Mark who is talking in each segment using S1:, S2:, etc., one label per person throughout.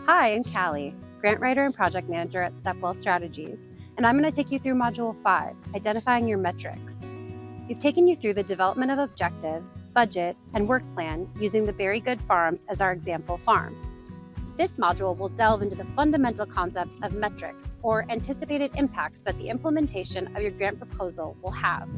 S1: Hi, I'm Callie, grant writer and project manager at Stepwell Strategies, and I'm going to take you through Module 5, Identifying Your Metrics. We've taken you through the development of objectives, budget, and work plan using the Very Good Farms as our example farm. This module will delve into the fundamental concepts of metrics, or anticipated impacts that the implementation of your grant proposal will have.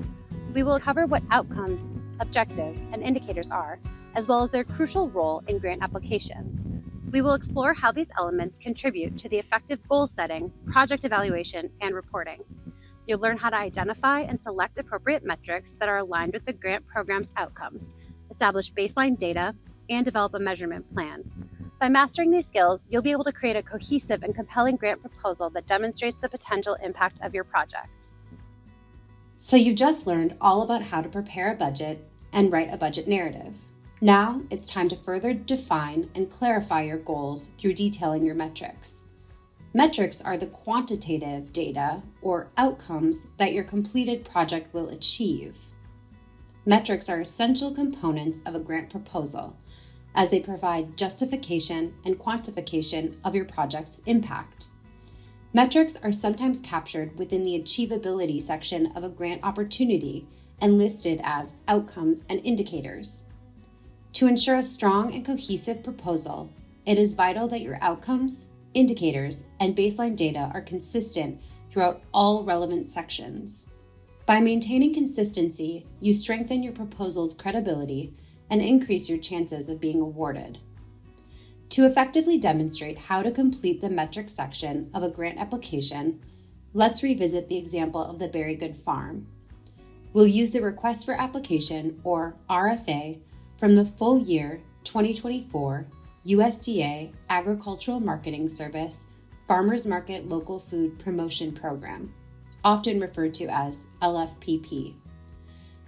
S1: We will cover what outcomes, objectives, and indicators are, as well as their crucial role in grant applications. We will explore how these elements contribute to the effective goal setting, project evaluation, and reporting. You'll learn how to identify and select appropriate metrics that are aligned with the grant program's outcomes, establish baseline data, and develop a measurement plan. By mastering these skills, you'll be able to create a cohesive and compelling grant proposal that demonstrates the potential impact of your project.
S2: So you've just learned all about how to prepare a budget and write a budget narrative. Now it's time to further define and clarify your goals through detailing your metrics. Metrics are the quantitative data or outcomes that your completed project will achieve. Metrics are essential components of a grant proposal as they provide justification and quantification of your project's impact. Metrics are sometimes captured within the achievability section of a grant opportunity and listed as outcomes and indicators. To ensure a strong and cohesive proposal, it is vital that your outcomes, indicators, and baseline data are consistent throughout all relevant sections. By maintaining consistency, you strengthen your proposal's credibility and increase your chances of being awarded. To effectively demonstrate how to complete the metrics section of a grant application, let's revisit the example of the Very Good Farm. We'll use the Request for Application, or RFA, from the full year 2024 USDA Agricultural Marketing Service Farmers Market Local Food Promotion Program, often referred to as LFPP.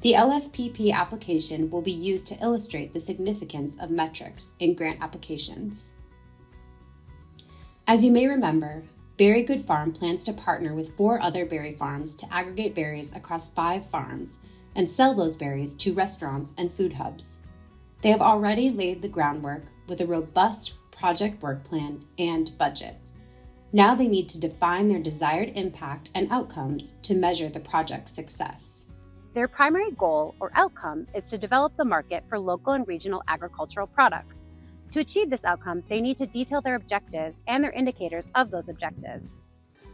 S2: The LFPP application will be used to illustrate the significance of metrics in grant applications. As you may remember, Very Good Farm plans to partner with 4 other berry farms to aggregate berries across 5 farms and sell those berries to restaurants and food hubs. They have already laid the groundwork with a robust project work plan and budget. Now they need to define their desired impact and outcomes to measure the project's success.
S1: Their primary goal or outcome is to develop the market for local and regional agricultural products. To achieve this outcome, they need to detail their objectives and their indicators of those objectives.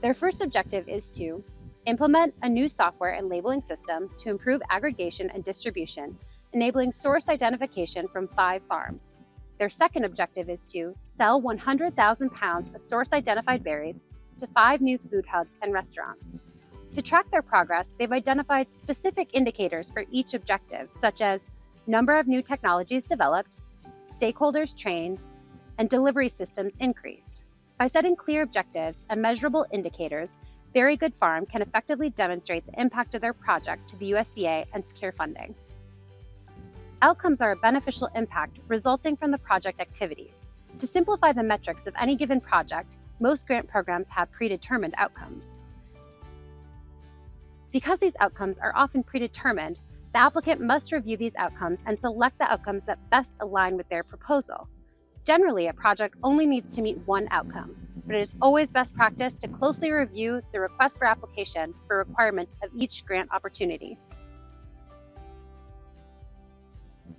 S1: Their first objective is to implement a new software and labeling system to improve aggregation and distribution, enabling source identification from 5 farms. Their second objective is to sell 100,000 pounds of source-identified berries to 5 new food hubs and restaurants. To track their progress, they've identified specific indicators for each objective, such as number of new technologies developed, stakeholders trained, and delivery systems increased. By setting clear objectives and measurable indicators, Very Good Farm can effectively demonstrate the impact of their project to the USDA and secure funding. Outcomes are a beneficial impact resulting from the project activities. To simplify the metrics of any given project, most grant programs have predetermined outcomes. Because these outcomes are often predetermined, the applicant must review these outcomes and select the outcomes that best align with their proposal. Generally, a project only needs to meet one outcome, but it is always best practice to closely review the request for application for requirements of each grant opportunity.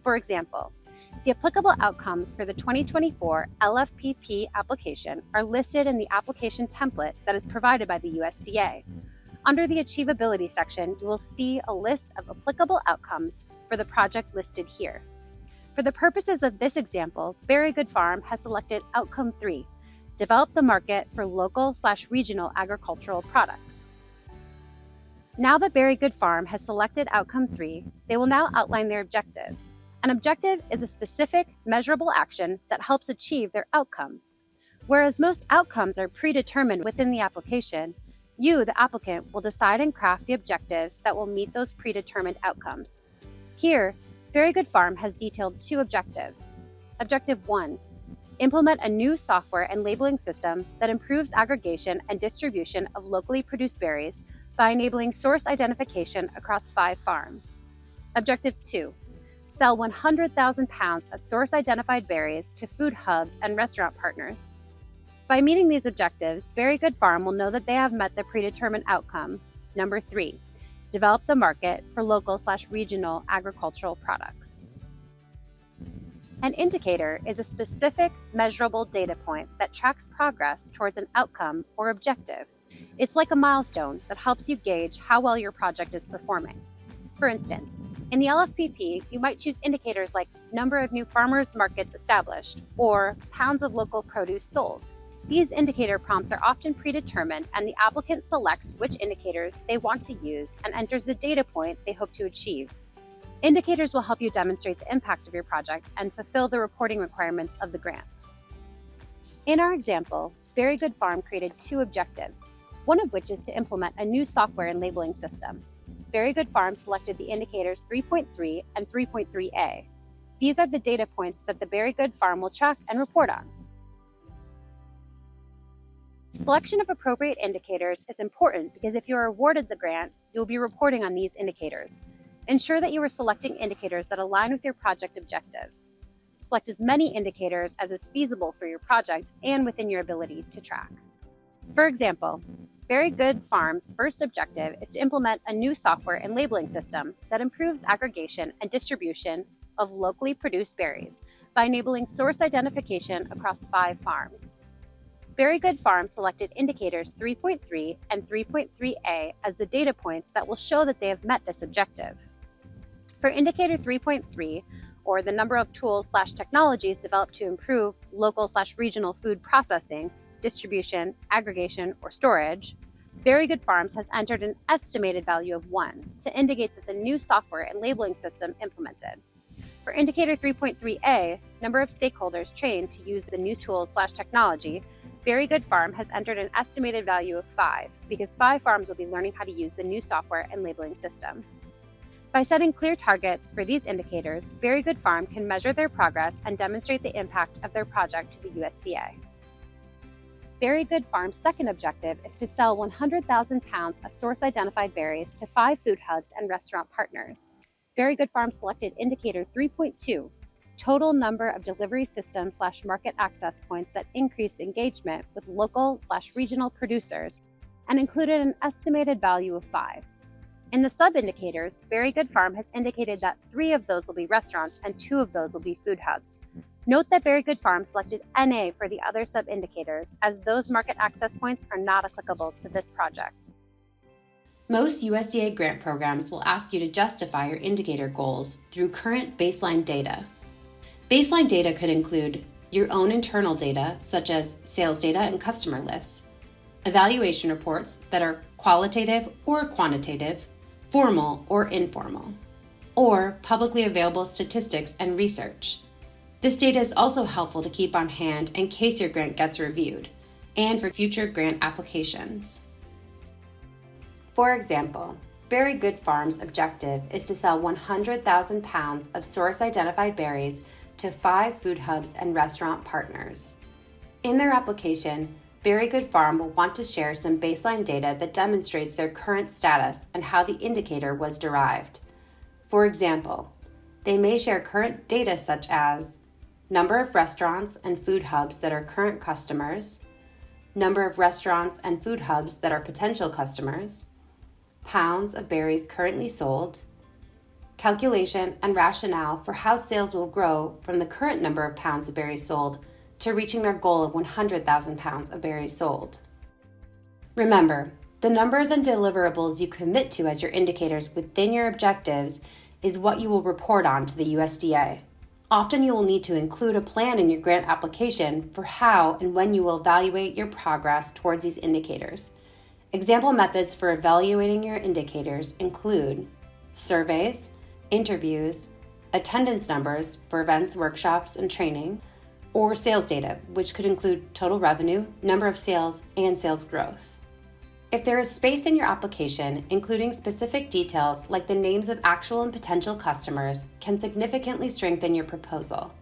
S1: For example, the applicable outcomes for the 2024 LFPP application are listed in the application template that is provided by the USDA. Under the Achievability section, you will see a list of applicable outcomes for the project listed here. For the purposes of this example, Very Good Farm has selected Outcome 3, Develop the Market for Local/Regional Agricultural Products. Now that Very Good Farm has selected Outcome 3, they will now outline their objectives. An objective is a specific, measurable action that helps achieve their outcome. Whereas most outcomes are predetermined within the application, you, the applicant, will decide and craft the objectives that will meet those predetermined outcomes. Here, Very Good Farm has detailed 2 objectives. Objective 1, implement a new software and labeling system that improves aggregation and distribution of locally produced berries by enabling source identification across 5 farms. Objective 2, sell 100,000 pounds of source-identified berries to food hubs and restaurant partners. By meeting these objectives, Very Good Farm will know that they have met the predetermined outcome. Number 3, develop the market for local/regional agricultural products. An indicator is a specific, measurable data point that tracks progress towards an outcome or objective. It's like a milestone that helps you gauge how well your project is performing. For instance, in the LFPP, you might choose indicators like number of new farmers markets established or pounds of local produce sold. These indicator prompts are often predetermined, and the applicant selects which indicators they want to use and enters the data point they hope to achieve. Indicators will help you demonstrate the impact of your project and fulfill the reporting requirements of the grant. In our example, Very Good Farm created 2 objectives, one of which is to implement a new software and labeling system. Very Good Farm selected the indicators 3.3 and 3.3a. These are the data points that the Very Good Farm will track and report on. Selection of appropriate indicators is important because if you are awarded the grant, you will be reporting on these indicators. Ensure that you are selecting indicators that align with your project objectives. Select as many indicators as is feasible for your project and within your ability to track. For example, Very Good Farm's first objective is to implement a new software and labeling system that improves aggregation and distribution of locally produced berries by enabling source identification across 5 farms. Very Good Farm selected indicators 3.3 and 3.3a as the data points that will show that they have met this objective. For indicator 3.3, or the number of tools/technologies developed to improve local/regional food processing, distribution, aggregation, or storage, Very Good Farms has entered an estimated value of 1 to indicate that the new software and labeling system implemented. For indicator 3.3a, number of stakeholders trained to use the new tools/technology, Very Good Farm has entered an estimated value of 5 because 5 farms will be learning how to use the new software and labeling system. By setting clear targets for these indicators, Very Good Farm can measure their progress and demonstrate the impact of their project to the USDA. Very Good Farm's second objective is to sell 100,000 pounds of source-identified berries to 5 food hubs and restaurant partners. Very Good Farm selected indicator 3.2, total number of delivery system/market access points that increased engagement with local/regional producers, and included an estimated value of 5. In the sub-indicators, Very Good Farm has indicated that 3 of those will be restaurants and 2 of those will be food hubs. Note that Very Good Farm selected NA for the other sub-indicators, as those market access points are not applicable to this project.
S2: Most USDA grant programs will ask you to justify your indicator goals through current baseline data. Baseline data could include your own internal data, such as sales data and customer lists, evaluation reports that are qualitative or quantitative, formal or informal, or publicly available statistics and research. This data is also helpful to keep on hand in case your grant gets reviewed and for future grant applications. For example, Very Good Farm's objective is to sell 100,000 pounds of source-identified berries to 5 food hubs and restaurant partners. In their application, Very Good Farm will want to share some baseline data that demonstrates their current status and how the indicator was derived. For example, they may share current data such as number of restaurants and food hubs that are current customers, number of restaurants and food hubs that are potential customers, pounds of berries currently sold, calculation and rationale for how sales will grow from the current number of pounds of berries sold to reaching their goal of 100,000 pounds of berries sold. Remember, the numbers and deliverables you commit to as your indicators within your objectives is what you will report on to the USDA. Often you will need to include a plan in your grant application for how and when you will evaluate your progress towards these indicators. Example methods for evaluating your indicators include surveys, interviews, attendance numbers for events, workshops, and training, or sales data, which could include total revenue, number of sales, and sales growth. If there is space in your application, including specific details like the names of actual and potential customers can significantly strengthen your proposal.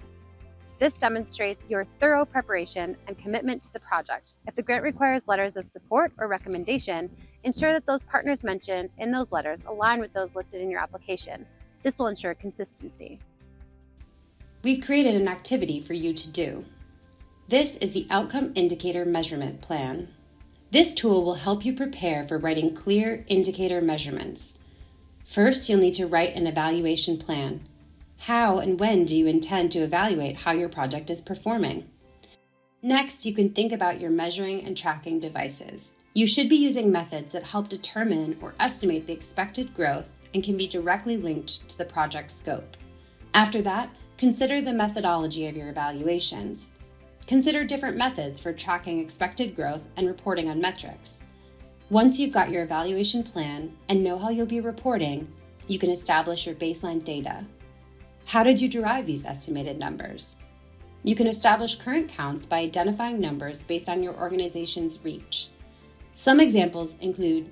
S1: This demonstrates your thorough preparation and commitment to the project. If the grant requires letters of support or recommendation, ensure that those partners mentioned in those letters align with those listed in your application. This will ensure consistency.
S2: We've created an activity for you to do. This is the Outcome Indicator Measurement Plan. This tool will help you prepare for writing clear indicator measurements. First, you'll need to write an evaluation plan. How and when do you intend to evaluate how your project is performing? Next, you can think about your measuring and tracking devices. You should be using methods that help determine or estimate the expected growth and can be directly linked to the project scope. After that, consider the methodology of your evaluations. Consider different methods for tracking expected growth and reporting on metrics. Once you've got your evaluation plan and know how you'll be reporting, you can establish your baseline data. How did you derive these estimated numbers? You can establish current counts by identifying numbers based on your organization's reach. Some examples include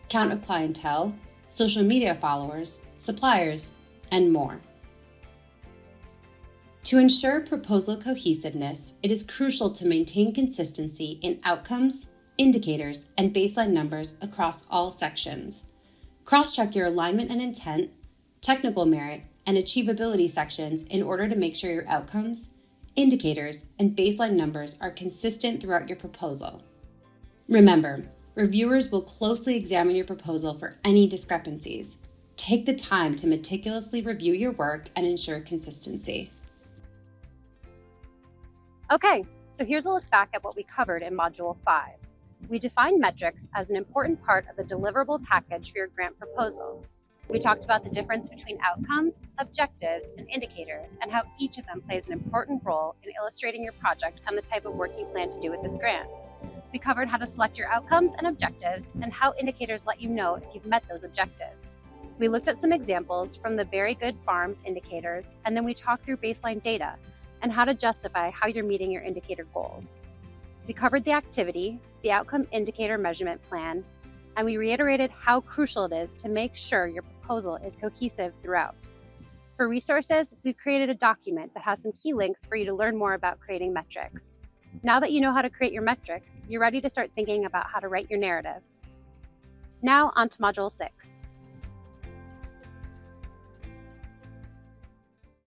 S2: count of clientele, social media followers, suppliers, and more. To ensure proposal cohesiveness, it is crucial to maintain consistency in outcomes, indicators, and baseline numbers across all sections. Cross-check your alignment and intent, technical merit, and achievability sections in order to make sure your outcomes, indicators, and baseline numbers are consistent throughout your proposal. Remember, reviewers will closely examine your proposal for any discrepancies. Take the time to meticulously review your work and ensure consistency.
S1: Okay, so here's a look back at what we covered in Module 5. We defined metrics as an important part of the deliverable package for your grant proposal. We talked about the difference between outcomes, objectives, and indicators, and how each of them plays an important role in illustrating your project and the type of work you plan to do with this grant. We covered how to select your outcomes and objectives, and how indicators let you know if you've met those objectives. We looked at some examples from the Very Good Farms indicators, and then we talked through baseline data and how to justify how you're meeting your indicator goals. We covered the activity, the outcome indicator measurement plan, and we reiterated how crucial it is to make sure your proposal is cohesive throughout. For resources, we've created a document that has some key links for you to learn more about creating metrics. Now that you know how to create your metrics, you're ready to start thinking about how to write your narrative. Now on to Module 6.